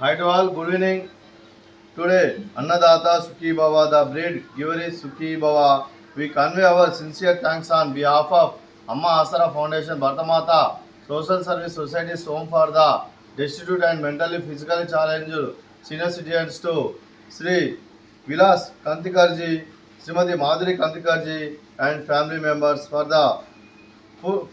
Hi to all, good evening. Today, Annadata Sukhi Baba, the breed giver is Sukhi Baba. We convey our sincere thanks on behalf of Amma Asara Foundation, Bhartamata, Social Service Society's home for the destitute and mentally physically challenged senior citizens to Sri Vilas Kantikarji, Srimati Madhuri Kantikarji, and family members for the for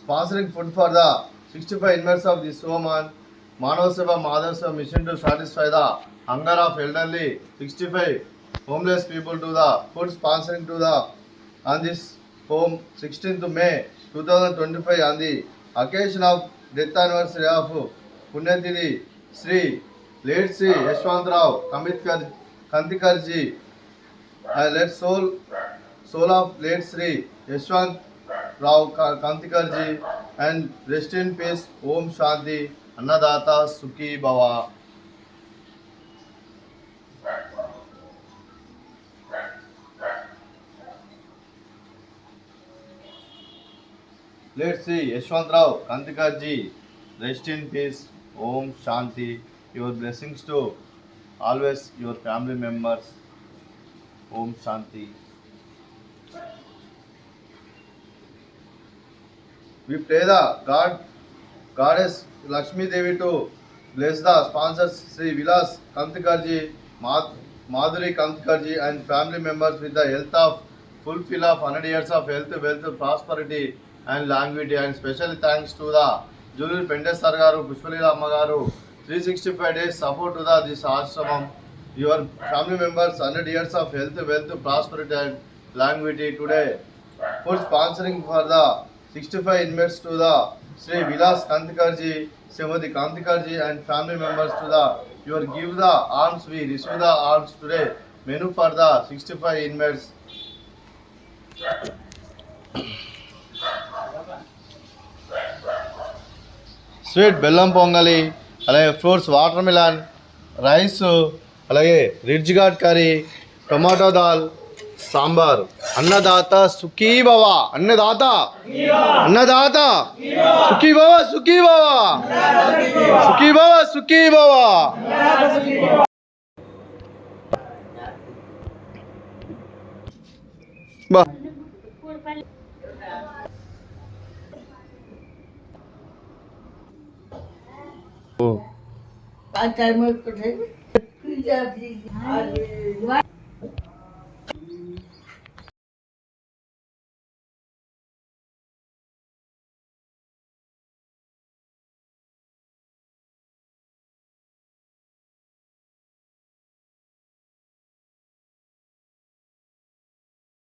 sponsoring food for the 65 inmates of this woman, Manav Seva Madhav Seva mission to satisfy the hunger of elderly 65 homeless people to the food sponsoring to the on this home 16th May 2025 on the occasion of death anniversary of Punyatiri Sri late Sri Yashwantrao Kamitkar Kantikarji, let soul of late Sri Yashwant Rao Kantikarji and rest in peace. Om Shanti. Annadata Sukhi Bhava. Let's see Yashwant Rao Kantikarji, rest in peace. Om Shanti. Your blessings to always your family members. Om Shanti. We pray the Goddess Lakshmi Devi to bless the sponsors Sri Vilas Kantikarji, Madhuri Kantikarji and family members with the health of fulfill of 100 years of health, wealth, prosperity and longevity, and special thanks to the Julur Pendesar Garu, Pushpalila Amagaru, 365 days support to the this ashramam. Your family members 100 years of health, wealth, prosperity and longevity today. For sponsoring for the 65 inmates to the Sri Vilas Kantikarji, Srimati Kantikarji and family members to the your give the arms, we receive the arms today. Menu for the 65 inmates. Sweet బెల్లం పొంగలి, అలాగే fruits watermelon, rice, అలాగే ridge gourd curry, tomato dal, sambar. అన్నదాత సుఖీ భవ, అన్నదాత అన్నదాత సుఖీ భవ, సుఖీ భవ, సుఖీ భవ, సుఖీ భవ. బా ఓ Time